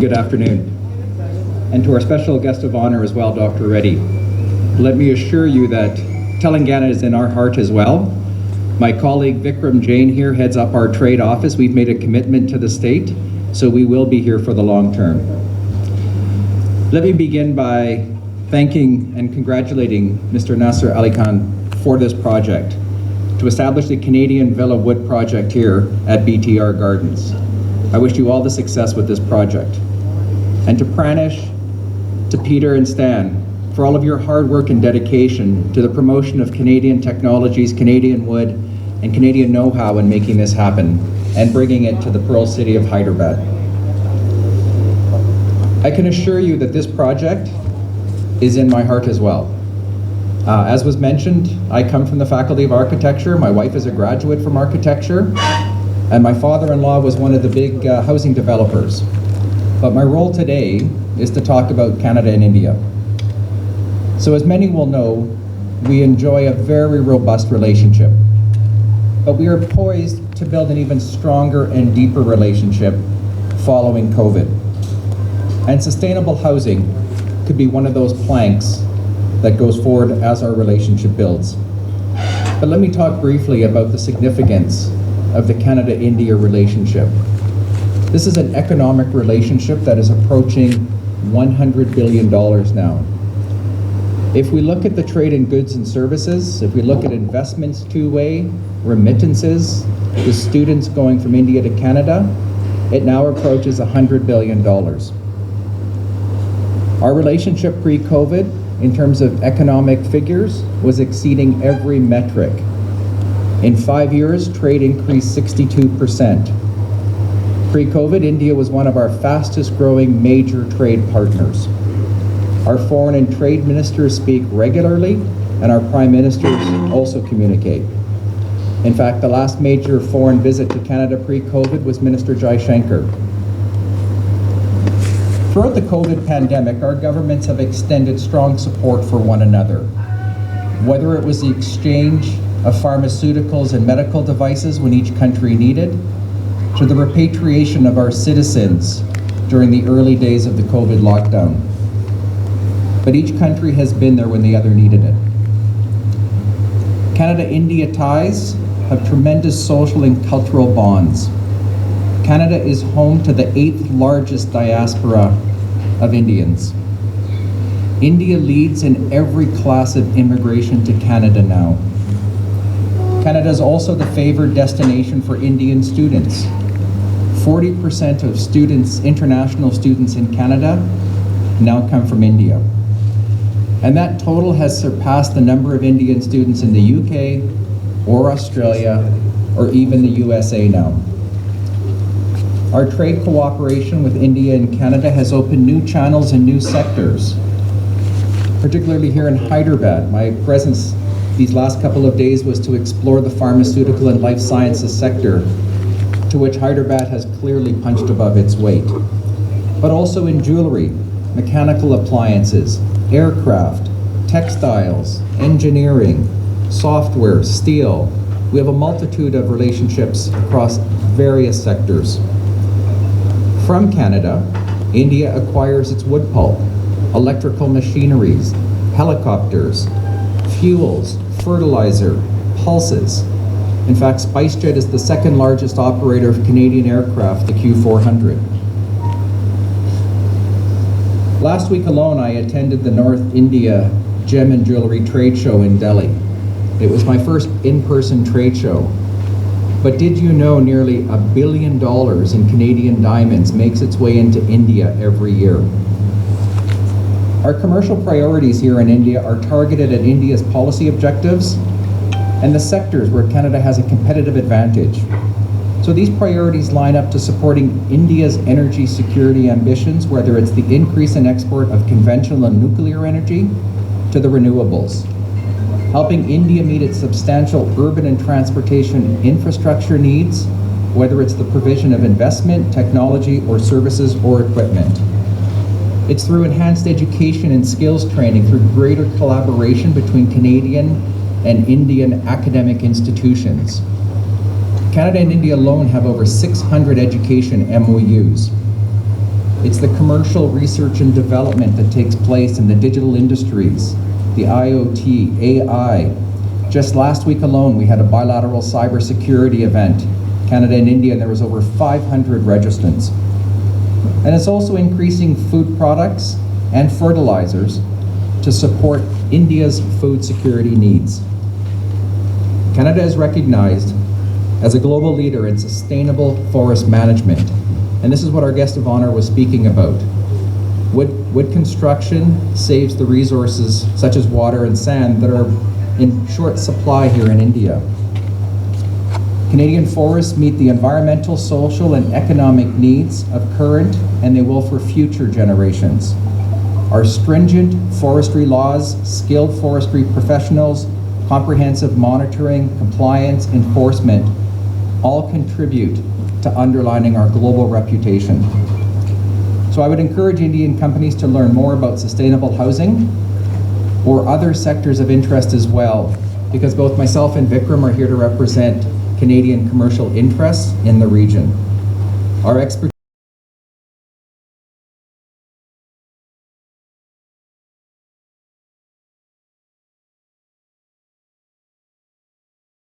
Good afternoon. And to our special guest of honor as well, Dr. Reddy, let me assure you that Telangana is in our heart as well. My colleague Vikram Jain here heads up our trade office. We've made a commitment to the state, so we will be here for the long term. Let me begin by thanking and congratulating Mr. Nasser Ali Khan for this project to establish the Canadian Villa Wood project here at BTR Gardens. I wish you all the success with this project. And to Pranish, to Peter and Stan, for all of your hard work and dedication to the promotion of Canadian technologies, Canadian wood, and Canadian know-how in making this happen and bringing it to the Pearl City of Hyderabad. I can assure you that this project is in my heart as well. As was mentioned, I come from the Faculty of Architecture. My wife is a graduate from architecture, and my father-in-law was one of the big housing developers. But my role today is to talk about Canada and India. So as many will know, we enjoy a very robust relationship. But we are poised to build an even stronger and deeper relationship following COVID. And sustainable housing could be one of those planks that goes forward as our relationship builds. But let me talk briefly about the significance of the Canada-India relationship. This is an economic relationship that is approaching $100 billion now. If we look at the trade in goods and services, if we look at investments two-way, remittances, the students going from India to Canada, it now approaches $100 billion. Our relationship pre-COVID, in terms of economic figures, was exceeding every metric. In 5 years, trade increased 62%. Pre-COVID, India was one of our fastest growing major trade partners. Our foreign and trade ministers speak regularly, and our prime ministers also communicate. In fact, the last major foreign visit to Canada pre-COVID was Minister Jai Shankar. Throughout the COVID pandemic, our governments have extended strong support for one another. Whether it was the exchange of pharmaceuticals and medical devices when each country needed, to the repatriation of our citizens during the early days of the COVID lockdown. But each country has been there when the other needed it. Canada-India ties have tremendous social and cultural bonds. Canada is home to the 8th largest diaspora of Indians. India leads in every class of immigration to Canada now. Canada is also the favored destination for Indian students. 40% of students, international students in Canada, now come from India. And that total has surpassed the number of Indian students in the UK or Australia or even the USA now. Our trade cooperation with India and Canada has opened new channels and new sectors, particularly here in Hyderabad. My presence these last couple of days was to explore the pharmaceutical and life sciences sector, to which Hyderabad has clearly punched above its weight. But also in jewelry, mechanical appliances, aircraft, textiles, engineering, software, steel. We have a multitude of relationships across various sectors. From Canada, India acquires its wood pulp, electrical machineries, helicopters, fuels, fertilizer, pulses. In fact, SpiceJet is the second largest operator of Canadian aircraft, the Q400. Last week alone, I attended the North India Gem and Jewelry Trade Show in Delhi. It was my first in-person trade show. But did you know nearly $1 billion in Canadian diamonds makes its way into India every year? Our commercial priorities here in India are targeted at India's policy objectives and the sectors where Canada has a competitive advantage. So these priorities line up to supporting India's energy security ambitions, whether it's the increase in export of conventional and nuclear energy to the renewables, helping India meet its substantial urban and transportation infrastructure needs, whether it's the provision of investment, technology, or services or equipment. It's through enhanced education and skills training, through greater collaboration between Canadian and Indian academic institutions. Canada and India alone have over 600 education MOUs. It's the commercial research and development that takes place in the digital industries, the IoT, AI. Just last week alone, we had a bilateral cybersecurity event, Canada and India, and there was over 500 registrants. And it's also increasing food products and fertilizers to support India's food security needs. Canada is recognized as a global leader in sustainable forest management. And this is what our guest of honor was speaking about. Wood construction saves the resources such as water and sand that are in short supply here in India. Canadian forests meet the environmental, social, and economic needs of current, and they will for future generations. Our stringent forestry laws, skilled forestry professionals, comprehensive monitoring, compliance, enforcement, all contribute to underlining our global reputation. So I would encourage Indian companies to learn more about sustainable housing or other sectors of interest as well, because both myself and Vikram are here to represent Canadian commercial interests in the region. Our expertise